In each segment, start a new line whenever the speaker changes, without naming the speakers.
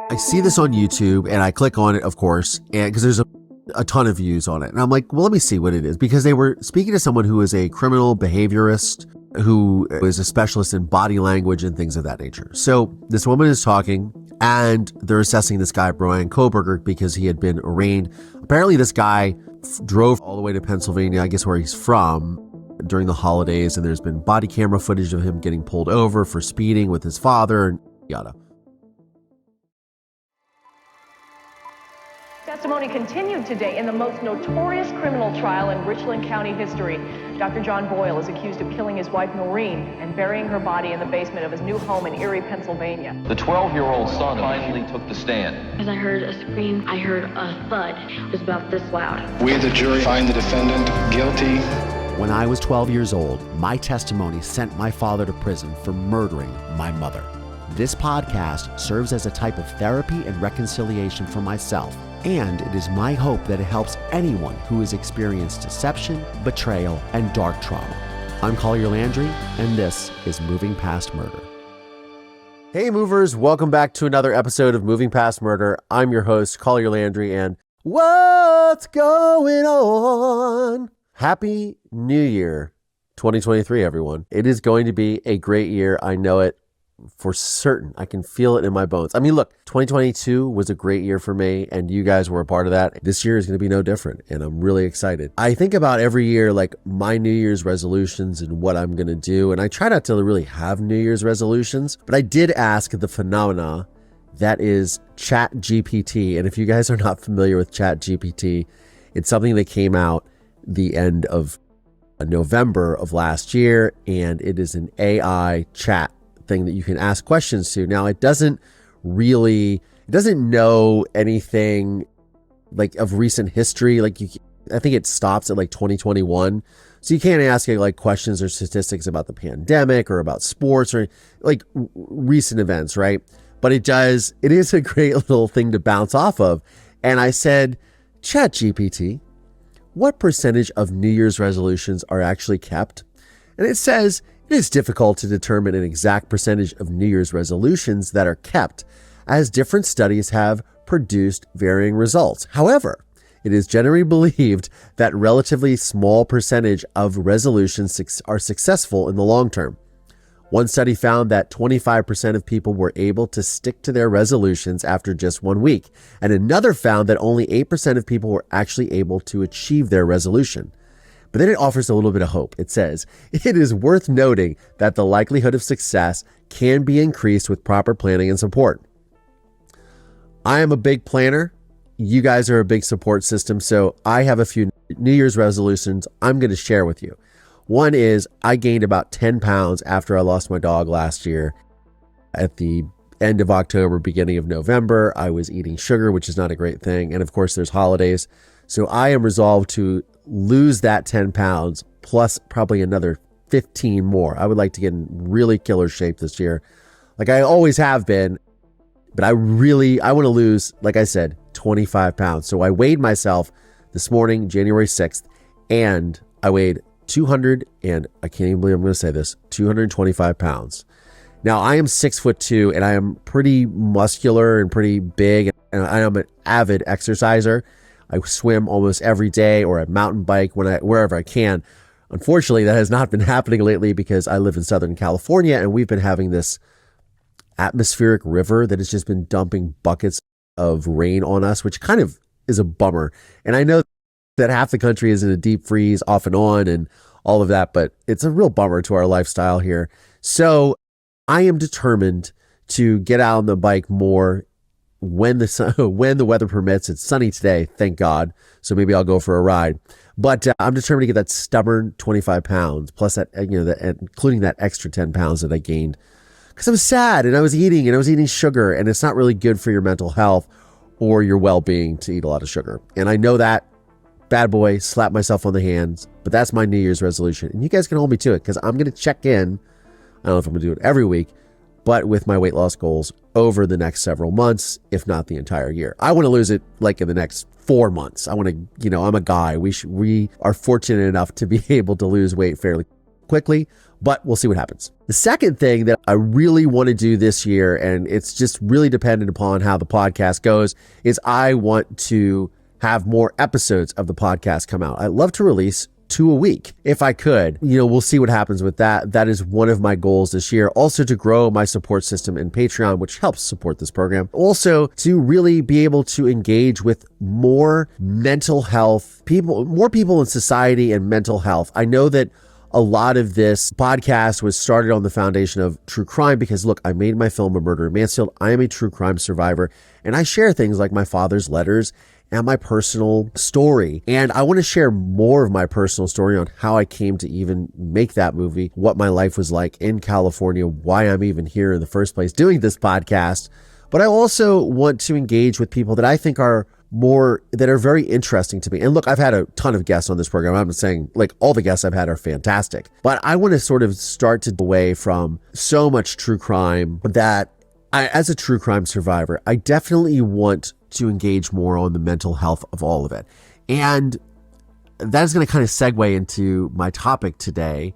I see this on YouTube and I click on it, of course, and because there's a ton of views on it. And I'm like, well, let me see what it is. Because they were speaking to someone who is a criminal behaviorist, who is a specialist in body language and things of that nature. So this woman is talking and they're assessing this guy, Brian Koberger, because he had been arraigned. Apparently this guy drove all the way to Pennsylvania, I guess where he's from, during the holidays. And there's been body camera footage of him getting pulled over for speeding with his father and yada.
Testimony continued today in the most notorious criminal trial in Richland County history. Dr. John Boyle is accused of killing his wife Noreen and burying her body in the basement of his new home in Erie, Pennsylvania.
The 12-year-old son finally took the stand.
As I heard a scream, I heard a thud. It was about this loud.
We, the jury, find the defendant guilty.
When I was 12 years old, my testimony sent my father to prison for murdering my mother. This podcast serves as a type of therapy and reconciliation for myself, and it is my hope that it helps anyone who has experienced deception, betrayal, and dark trauma. I'm Collier Landry, and this is Moving Past Murder.
Hey movers, welcome back to another episode of Moving Past Murder. I'm your host, Collier Landry, and what's going on? Happy New Year 2023, everyone. It is going to be a great year. I know it for certain. I can feel it in my bones. I mean, look, 2022 was a great year for me, and you guys were a part of that. This year is going to be no different, and I'm really excited. I think about every year, like my New Year's resolutions and what I'm going to do, and I try not to really have New Year's resolutions, but I did ask the phenomena that is ChatGPT, and if you guys are not familiar with ChatGPT, it's something that came out the end of November of last year, and it is an AI chat thing that you can ask questions to. Now, it doesn't know anything like of recent history. Like I think it stops at like 2021. So you can't ask it like questions or statistics about the pandemic or about sports or like recent events, right? But it is a great little thing to bounce off of. And I said, ChatGPT, what percentage of New Year's resolutions are actually kept? And it says, it is difficult to determine an exact percentage of New Year's resolutions that are kept, as different studies have produced varying results. However, it is generally believed that relatively small percentage of resolutions are successful in the long term. One study found that 25% of people were able to stick to their resolutions after just 1 week, and another found that only 8% of people were actually able to achieve their resolution. But then it offers a little bit of hope. It says, it is worth noting that the likelihood of success can be increased with proper planning and support. I am a big planner. You guys are a big support system. So I have a few New Year's resolutions I'm going to share with you. One is I gained about 10 pounds after I lost my dog last year. At the end of October, beginning of November, I was eating sugar, which is not a great thing. And of course, there's holidays. So I am resolved to lose that 10 pounds plus probably another 15 more. I would like to get in really killer shape this year. Like I always have been, but I want to lose, like I said, 25 pounds. So I weighed myself this morning, January 6th, and I weighed 225 pounds. Now I am 6'2" and I am pretty muscular and pretty big, and I am an avid exerciser. I swim almost every day, or I mountain bike wherever I can. Unfortunately, that has not been happening lately because I live in Southern California and we've been having this atmospheric river that has just been dumping buckets of rain on us, which kind of is a bummer. And I know that half the country is in a deep freeze off and on and all of that, but it's a real bummer to our lifestyle here. So I am determined to get out on the bike more when the weather permits. It's sunny today, thank God. So maybe I'll go for a ride. But I'm determined to get that stubborn 25 pounds plus that, including that extra 10 pounds that I gained because I was sad and I was eating sugar, and it's not really good for your mental health or your well-being to eat a lot of sugar. And I know that. Bad boy, slap myself on the hands, but that's my New Year's resolution. And you guys can hold me to it because I'm going to check in. I don't know if I'm going to do it every week, but with my weight loss goals over the next several months, if not the entire year. I want to lose it like in the next 4 months. I want to, I'm a guy. We are fortunate enough to be able to lose weight fairly quickly, but we'll see what happens. The second thing that I really want to do this year, and it's just really dependent upon how the podcast goes, is I want to have more episodes of the podcast come out. I'd love to release 2 a week if I could. We'll see what happens with that. That is one of my goals this year. Also to grow my support system in Patreon, which helps support this program. Also to really be able to engage with more mental health people, more people in society and mental health. I know that a lot of this podcast was started on the foundation of true crime because, look, I made my film A Murder in Mansfield. I am a true crime survivor, and I share things like my father's letters and my personal story. And I want to share more of my personal story on how I came to even make that movie, what my life was like in California, why I'm even here in the first place doing this podcast. But I also want to engage with people that I think are very interesting to me. And look, I've had a ton of guests on this program. I'm saying like all the guests I've had are fantastic, but I want to sort of start to away from so much true crime that as a true crime survivor, I definitely want to engage more on the mental health of all of it. And that is going to kind of segue into my topic today.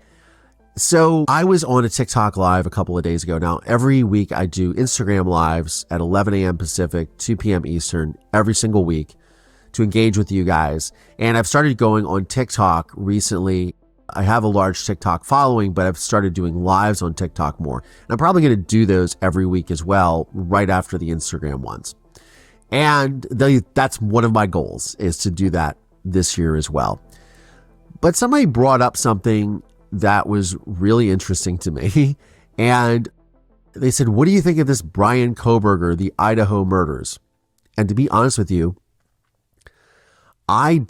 So I was on a TikTok live a couple of days ago. Now, every week I do Instagram lives at 11 a.m. Pacific, 2 p.m. Eastern, every single week to engage with you guys. And I've started going on TikTok recently. I have a large TikTok following, but I've started doing lives on TikTok more. And I'm probably going to do those every week as well, right after the Instagram ones. And that's one of my goals, is to do that this year as well. But somebody brought up something that was really interesting to me. And they said, what do you think of this Bryan Kohberger, the Idaho murders? And to be honest with you, I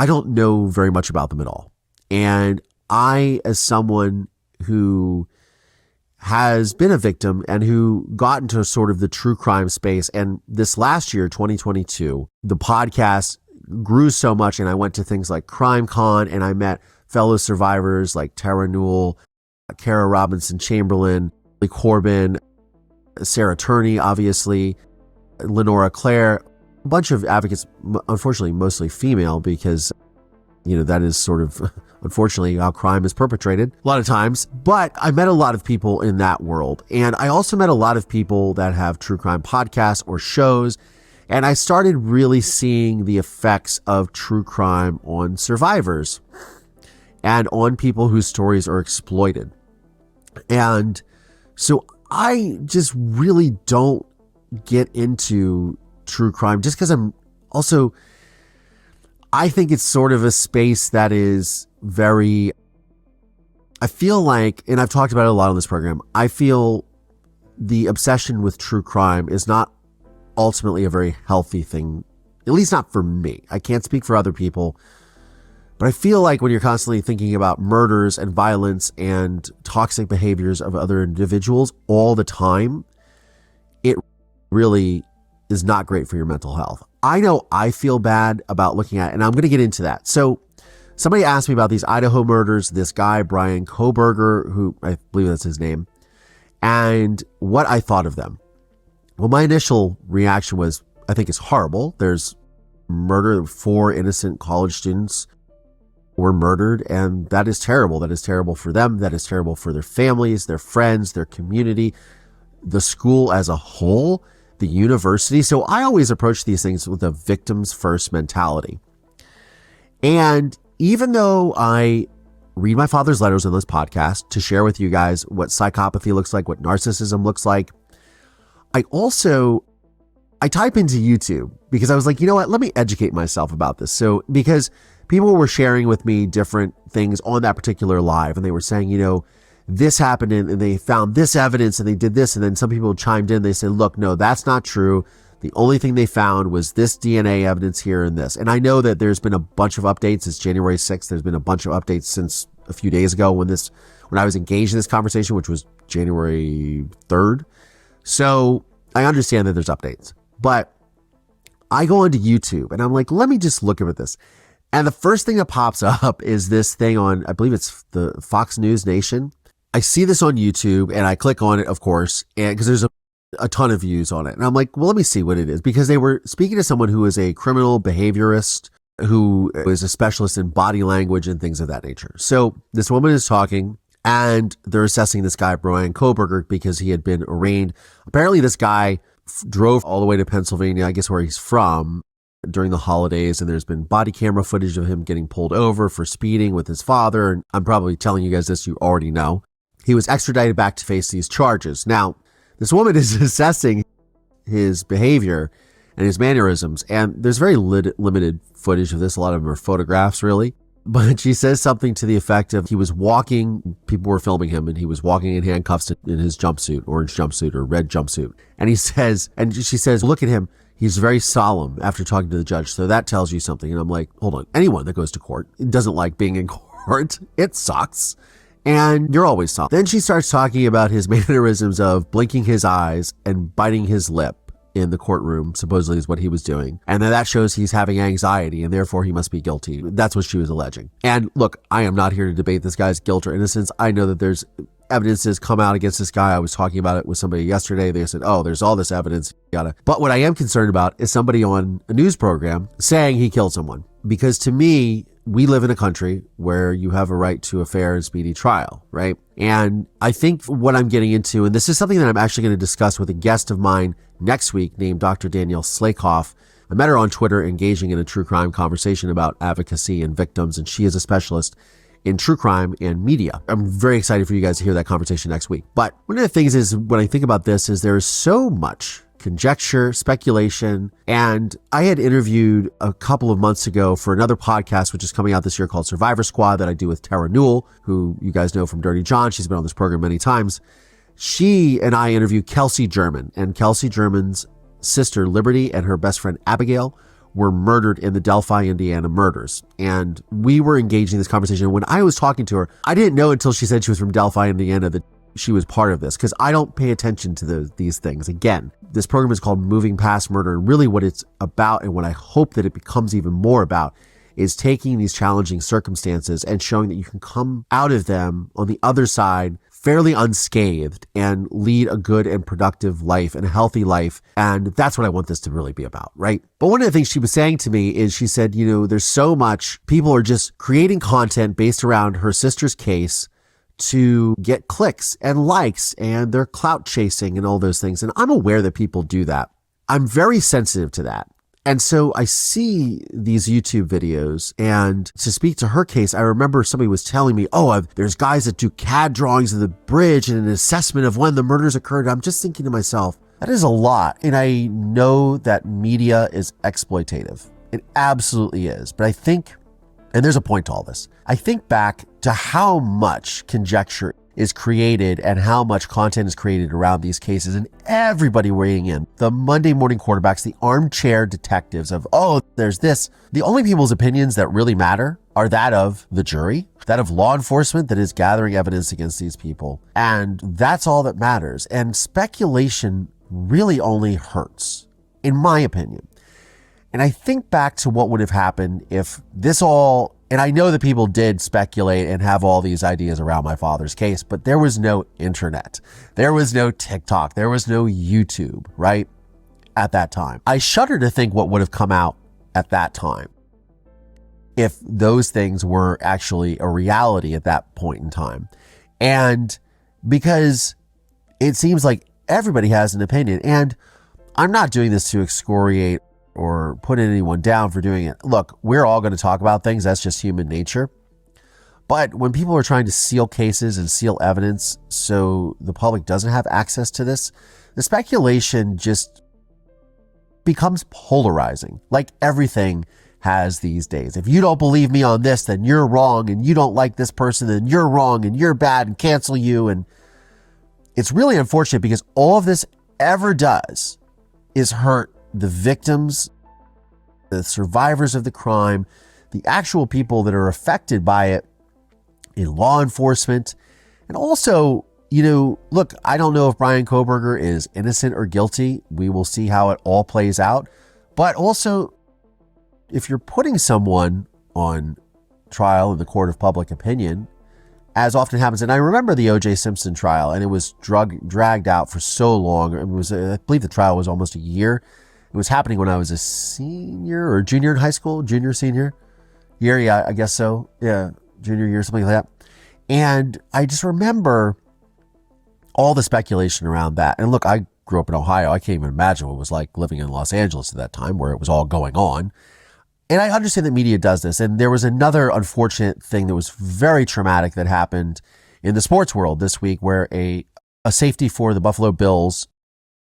don't know very much about them at all. And I, as someone who has been a victim and who got into sort of the true crime space, and this last year, 2022, the podcast grew so much, and I went to things like CrimeCon, and I met fellow survivors like Tara Newell, Kara Robinson Chamberlain, Lee Corbin, Sarah Turney, obviously, Lenora Claire, a bunch of advocates, unfortunately mostly female, because that is sort of unfortunately how crime is perpetrated a lot of times. But I met a lot of people in that world. And I also met a lot of people that have true crime podcasts or shows. And I started really seeing the effects of true crime on survivors and on people whose stories are exploited. And so I just really don't get into true crime just because I think it's sort of a space that is I feel like, and I've talked about it a lot on this program, I feel the obsession with true crime is not ultimately a very healthy thing, at least not for me. I can't speak for other people, but I feel like when you're constantly thinking about murders and violence and toxic behaviors of other individuals all the time, it really is not great for your mental health. I know I feel bad about looking at it, and I'm going to get into that. So somebody asked me about these Idaho murders, this guy, Bryan Kohberger, who I believe that's his name, and what I thought of them. Well, my initial reaction was, I think it's horrible. There's murder. 4 innocent college students were murdered, and that is terrible. That is terrible for them. That is terrible for their families, their friends, their community, the school as a whole, the university. So I always approach these things with a victims first mentality. And even though I read my father's letters on this podcast to share with you guys what psychopathy looks like, what narcissism looks like, I type into YouTube because I was like, you know what, let me educate myself about this. So because people were sharing with me different things on that particular live, and they were saying, this happened and they found this evidence and they did this. And then some people chimed in. They said, look, no, that's not true. The only thing they found was this DNA evidence here and this. And I know that there's been a bunch of updates. It's January 6th. There's been a bunch of updates since a few days ago when I was engaged in this conversation, which was January 3rd. So I understand that there's updates, but I go onto YouTube and I'm like, let me just look at this. And the first thing that pops up is this thing on, I believe it's the Fox News Nation. I see this on YouTube and I click on it, of course, and because there's a ton of views on it. And I'm like, well, let me see what it is, because they were speaking to someone who is a criminal behaviorist who is a specialist in body language and things of that nature. So this woman is talking, and they're assessing this guy, Brian Koberger, because he had been arraigned. Apparently this guy drove all the way to Pennsylvania, I guess where he's from, during the holidays, and there's been body camera footage of him getting pulled over for speeding with his father. And I'm probably telling you guys this, you already know. He was extradited back to face these charges. Now, this woman is assessing his behavior and his mannerisms, and there's very limited footage of this. A lot of them are photographs, really. But she says something to the effect of he was walking, people were filming him, and he was walking in handcuffs in his jumpsuit, orange jumpsuit or red jumpsuit. And she says, look at him. He's very solemn after talking to the judge. So that tells you something. And I'm like, hold on. Anyone that goes to court doesn't like being in court. It sucks. And you're always solemn. Then she starts talking about his mannerisms of blinking his eyes and biting his lip in the courtroom, supposedly is what he was doing. And then that shows he's having anxiety and therefore he must be guilty. That's what she was alleging. And look, I am not here to debate this guy's guilt or innocence. I know that there's evidences come out against this guy. I was talking about it with somebody yesterday. They said, oh, there's all this evidence. But what I am concerned about is somebody on a news program saying he killed someone. Because to me, we live in a country where you have a right to a fair and speedy trial, right? And I think what I'm getting into, and this is something that I'm actually going to discuss with a guest of mine next week named Dr. Danielle Slakoff. I met her on Twitter engaging in a true crime conversation about advocacy and victims, and she is a specialist in true crime and media. I'm very excited for you guys to hear that conversation next week. But one of the things is, when I think about this, is there's so much conjecture, speculation, and I had interviewed a couple of months ago for another podcast, which is coming out this year, called Survivor Squad, that I do with Tara Newell, who you guys know from Dirty John. She's been on this program many times. She and I interviewed Kelsey German, and Kelsey German's sister Liberty and her best friend Abigail were murdered in the Delphi, Indiana murders. And we were engaging in this conversation. When I was talking to her, I didn't know until she said she was from Delphi, Indiana, that she was part of this, because I don't pay attention to these things. Again, this program is called Moving Past Murder, and really what it's about, and what I hope that it becomes even more about, is taking these challenging circumstances and showing that you can come out of them on the other side fairly unscathed and lead a good and productive life and a healthy life. And that's what I want this to really be about, right? But one of the things she was saying to me is, she said, there's so much, people are just creating content based around her sister's case to get clicks and likes, and they're clout chasing and all those things. And I'm aware that people do that. I'm very sensitive to that. And so I see these YouTube videos, and to speak to her case, I remember somebody was telling me, there's guys that do CAD drawings of the bridge and an assessment of when the murders occurred. I'm just thinking to myself, that is a lot. And I know that media is exploitative. It absolutely is. But I think, and there's a point to all this, I think back to how much conjecture is created and how much content is created around these cases, and everybody weighing in. The Monday morning quarterbacks, the armchair detectives of, there's this. The only people's opinions that really matter are that of the jury, that of law enforcement that is gathering evidence against these people. And that's all that matters. And speculation really only hurts, in my opinion. And I think back to what would have happened if this all, and I know that people did speculate and have all these ideas around my father's case, but there was no internet. There was no TikTok. There was no YouTube, right? At that time. I shudder to think what would have come out at that time if those things were actually a reality at that point in time. And because it seems like everybody has an opinion, and I'm not doing this to excoriate or put anyone down for doing it. Look, we're all going to talk about things. That's just human nature. But when people are trying to seal cases and seal evidence so the public doesn't have access to this, the speculation just becomes polarizing, like everything has these days. If you don't believe me on this, then you're wrong, and you don't like this person, then you're wrong, and you're bad, and cancel you. And it's really unfortunate, because all of this ever does is hurt the victims, the survivors of the crime, the actual people that are affected by it in law enforcement. And also, look, I don't know if Brian Koberger is innocent or guilty. We will see how it all plays out. But also, if you're putting someone on trial in the court of public opinion, as often happens, and I remember the O.J. Simpson trial, and it was dragged out for so long. I believe the trial was almost a year. It was happening when I was a senior or junior in high school, senior year. Yeah, I guess so. Yeah, junior year, something like that. And I just remember all the speculation around that. And look, I grew up in Ohio. I can't even imagine what it was like living in Los Angeles at that time where it was all going on. And I understand that media does this. And there was another unfortunate thing that was very traumatic that happened in the sports world this week where a safety for the Buffalo Bills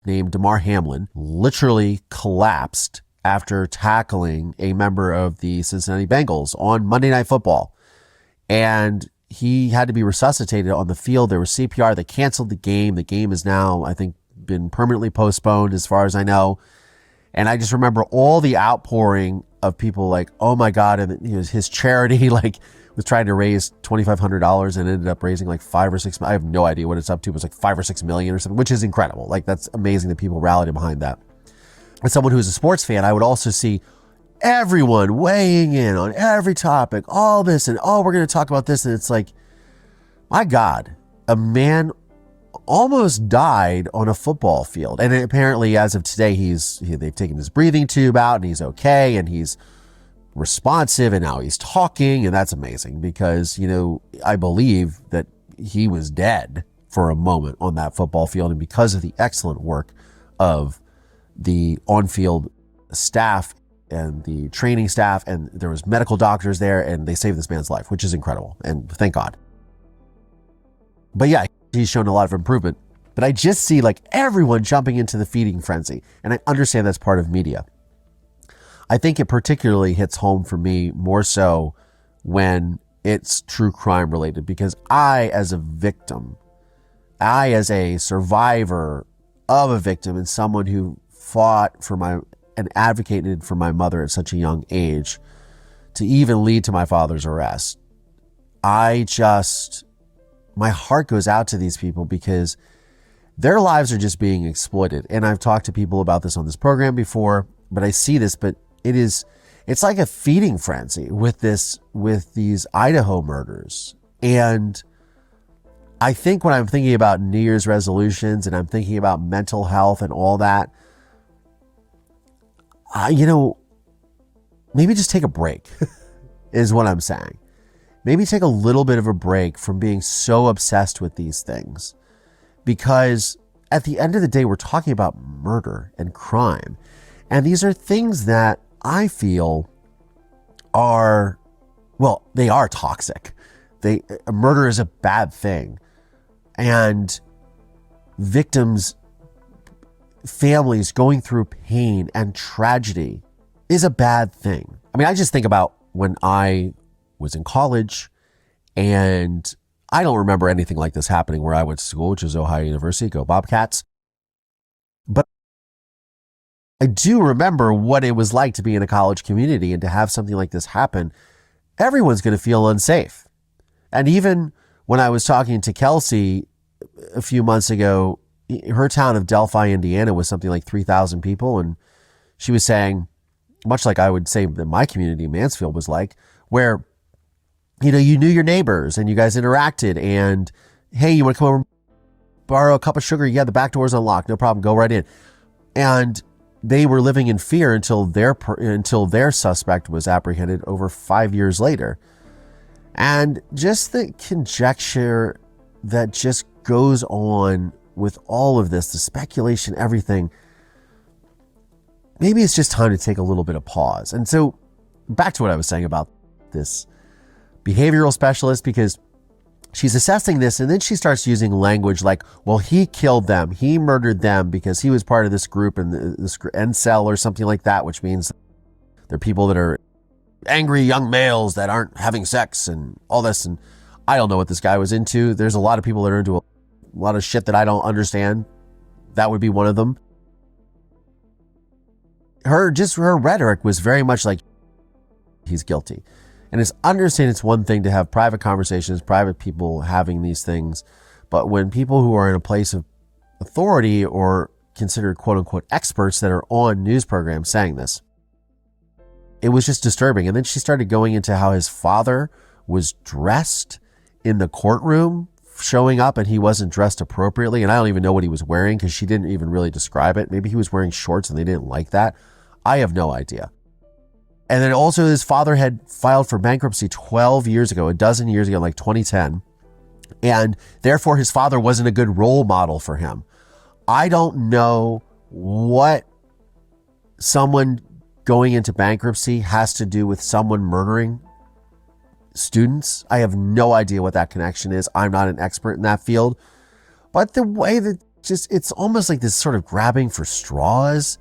named Damar Hamlin literally collapsed after tackling a member of the Cincinnati Bengals on Monday Night Football. And he had to be resuscitated on the field. There was CPR. They canceled the game. The game is now, I think, been permanently postponed as far as I know. And I just remember all the outpouring of people like, oh my God. And his charity like was trying to raise $2,500 and ended up raising like $5 or $6. I have no idea what it's up to. It was like $5 or $6 million or something, which is incredible. Like that's amazing that people rallied behind that. As someone who's a sports fan, I would also see everyone weighing in on every topic, all this, and we're going to talk about this. And it's like, my God, a man almost died on a football field. And apparently as of today, they've taken his breathing tube out and he's okay. And he's responsive and now he's talking. And that's amazing because, I believe that he was dead for a moment on that football field. And because of the excellent work of the on-field staff and the training staff, and there was medical doctors there, and they saved this man's life, which is incredible. And thank God. But yeah, he's shown a lot of improvement. But I just see like everyone jumping into the feeding frenzy. And I understand that's part of media. I think it particularly hits home for me more so when it's true crime related, because I, as a victim, I, as a survivor of a victim and someone who fought for and advocated for my mother at such a young age to even lead to my father's arrest, my heart goes out to these people because their lives are just being exploited. And I've talked to people about this on this program before, but I see this, but it's like a feeding frenzy with these Idaho murders. And I think when I'm thinking about New Year's resolutions and I'm thinking about mental health and all that, maybe just take a break is what I'm saying. Maybe take a little bit of a break from being so obsessed with these things, because at the end of the day, we're talking about murder and crime. And these are things that I feel they are toxic. Murder is a bad thing. And victims, families going through pain and tragedy is a bad thing. I mean, I just think about when I was in college, and I don't remember anything like this happening where I went to school, which is Ohio University, go Bobcats. But I do remember what it was like to be in a college community and to have something like this happen. Everyone's going to feel unsafe. And even when I was talking to Kelsey a few months ago, her town of Delphi, Indiana was something like 3,000 people. And she was saying, much like I would say that my community, Mansfield, was like, where, you knew your neighbors and you guys interacted and, hey, you want to come over and borrow a cup of sugar? Yeah, the back door's unlocked. No problem. Go right in. And they were living in fear until their suspect was apprehended over 5 years later. And just the conjecture that just goes on with all of this, the speculation, everything, maybe it's just time to take a little bit of pause. And so back to what I was saying about this behavioral specialist, because she's assessing this and then she starts using language like, well, he killed them, he murdered them because he was part of this group and this NSFW or something like that, which means they're people that are angry young males that aren't having sex and all this. And I don't know what this guy was into. There's a lot of people that are into a lot of shit that I don't understand. That would be one of them. Her rhetoric was very much like, he's guilty. And it's one thing to have private conversations, private people having these things. But when people who are in a place of authority or considered quote unquote experts that are on news programs saying this, it was just disturbing. And then she started going into how his father was dressed in the courtroom showing up and he wasn't dressed appropriately, and I don't even know what he was wearing because she didn't even really describe it. Maybe he was wearing shorts and they didn't like that. I have no idea. And then also his father had filed for bankruptcy 12 years ago, a dozen years ago, like 2010. And therefore his father wasn't a good role model for him. I don't know what someone going into bankruptcy has to do with someone murdering students. I have no idea what that connection is. I'm not an expert in that field. But the way that it's almost like this sort of grabbing for straws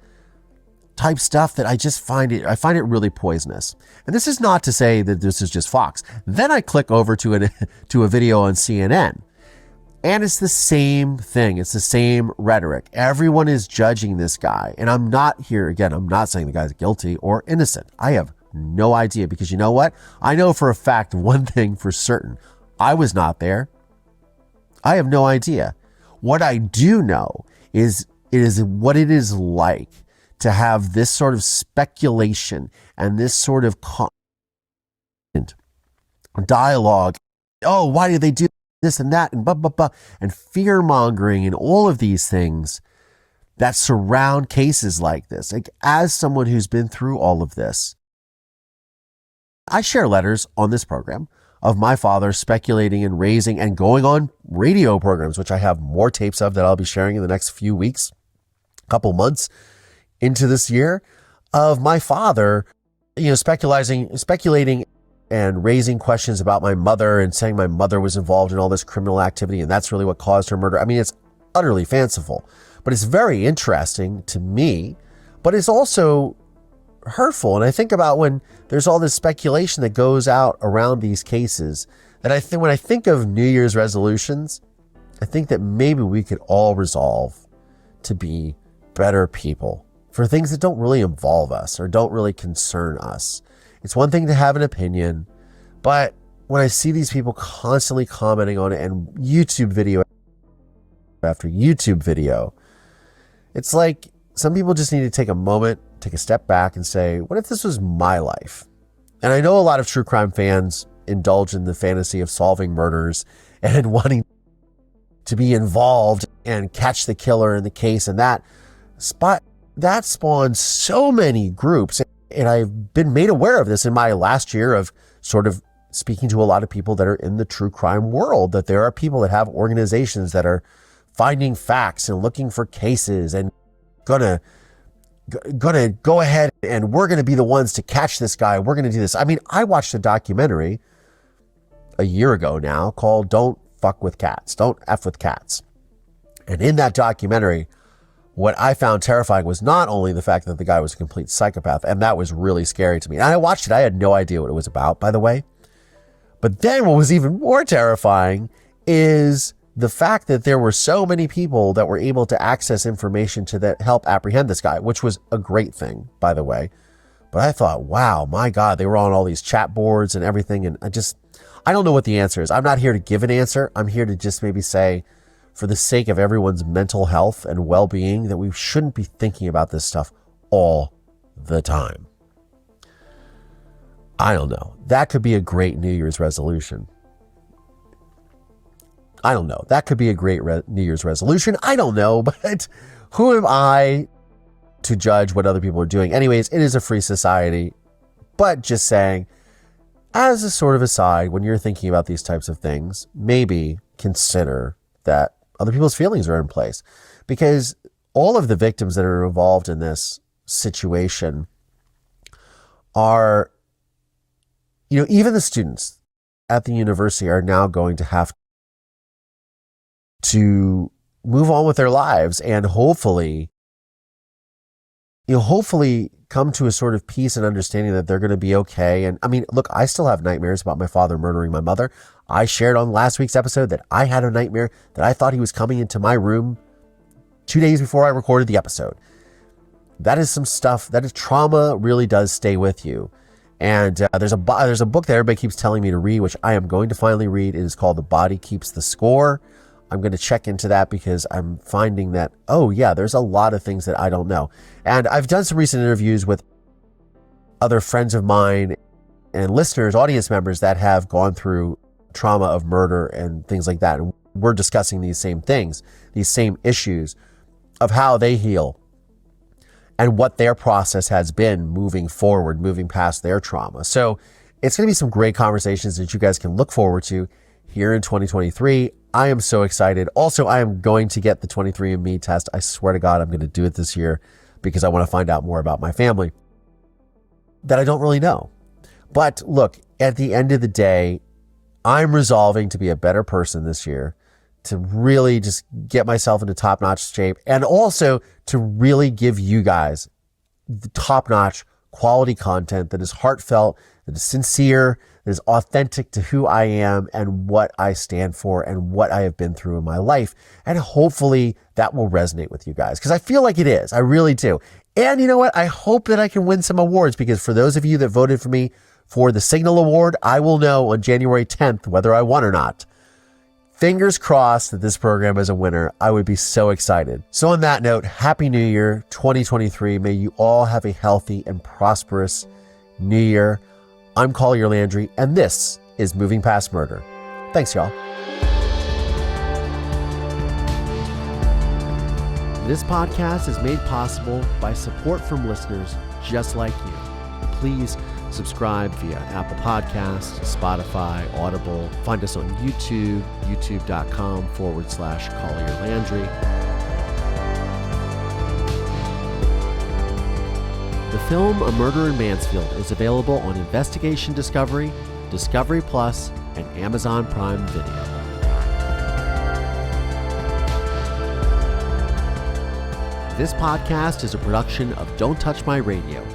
type stuff that I find it really poisonous. And this is not to say that this is just Fox. Then I click over to a video on CNN, and it's the same thing. It's the same rhetoric. Everyone is judging this guy. And I'm not saying the guy's guilty or innocent. I have no idea, because you know what? I know for a fact one thing for certain. I was not there. I have no idea. What I do know is what it is like to have this sort of speculation and this sort of dialogue. Oh, why did they do this and that and blah, blah, blah, and fear mongering and all of these things that surround cases like this. Like, as someone who's been through all of this, I share letters on this program of my father speculating and raising and going on radio programs, which I have more tapes of that I'll be sharing in the next few weeks, couple months into this year, of my father, speculating and raising questions about my mother and saying my mother was involved in all this criminal activity and that's really what caused her murder. I mean, it's utterly fanciful, but it's very interesting to me, but it's also hurtful. And I think about when there's all this speculation that goes out around these cases, that when I think of New Year's resolutions, I think that maybe we could all resolve to be better people for things that don't really involve us or don't really concern us. It's one thing to have an opinion, but when I see these people constantly commenting on it and YouTube video after YouTube video, it's like some people just need to take a moment, take a step back and say, what if this was my life? And I know a lot of true crime fans indulge in the fantasy of solving murders and wanting to be involved and catch the killer in the case, and that spawns so many groups. And I've been made aware of this in my last year of sort of speaking to a lot of people that are in the true crime world, that there are people that have organizations that are finding facts and looking for cases and gonna go ahead and we're gonna be the ones to catch this guy. We're gonna do this. I mean, I watched a documentary a year ago now called Don't Fuck with Cats. Don't F with Cats. And in that documentary, what I found terrifying was not only the fact that the guy was a complete psychopath, and that was really scary to me. And I watched it. I had no idea what it was about, by the way. But then what was even more terrifying is the fact that there were so many people that were able to access information to help apprehend this guy, which was a great thing, by the way. But I thought, wow, my God, they were on all these chat boards and everything. And I don't know what the answer is. I'm not here to give an answer. I'm here to just maybe say, for the sake of everyone's mental health and well-being, that we shouldn't be thinking about this stuff all the time. I don't know. That could be a great New Year's resolution. I don't know. That could be a great New Year's resolution. I don't know, but who am I to judge what other people are doing? Anyways, it is a free society, but just saying, as a sort of aside, when you're thinking about these types of things, maybe consider that other people's feelings are in place, because all of the victims that are involved in this situation are, even the students at the university are now going to have to move on with their lives and hopefully come to a sort of peace and understanding that they're going to be okay. And I mean, look, I still have nightmares about my father murdering my mother. I shared on last week's episode that I had a nightmare that I thought he was coming into my room 2 days before I recorded the episode. That is some stuff, that is trauma, really does stay with you. And there's a book that everybody keeps telling me to read, which I am going to finally read. It is called The Body Keeps the Score. I'm going to check into that because I'm finding that, oh yeah, there's a lot of things that I don't know. And I've done some recent interviews with other friends of mine and listeners, audience members that have gone through trauma of murder and things like that. And we're discussing these same things, these same issues of how they heal and what their process has been moving forward, moving past their trauma. So it's going to be some great conversations that you guys can look forward to here in 2023. I am so excited. Also, I am going to get the 23andMe test. I swear to God, I'm going to do it this year because I want to find out more about my family that I don't really know. But look, at the end of the day, I'm resolving to be a better person this year, to really just get myself into top-notch shape, and also to really give you guys the top-notch quality content that is heartfelt, that is sincere, that is authentic to who I am and what I stand for and what I have been through in my life. And hopefully that will resonate with you guys, because I feel like it is. I really do. And you know what? I hope that I can win some awards, because for those of you that voted for me for the Signal Award, I will know on January 10th whether I won or not. Fingers crossed that this program is a winner. I would be so excited. So on that note, Happy New Year 2023. May you all have a healthy and prosperous New Year. I'm Collier Landry, and this is Moving Past Murder. Thanks, y'all.
This podcast is made possible by support from listeners just like you. Please subscribe via Apple Podcasts, Spotify, Audible. Find us on YouTube, youtube.com/Collier Landry. The film A Murder in Mansfield is available on Investigation Discovery, Discovery Plus, and Amazon Prime Video. This podcast is a production of Don't Touch My Radio.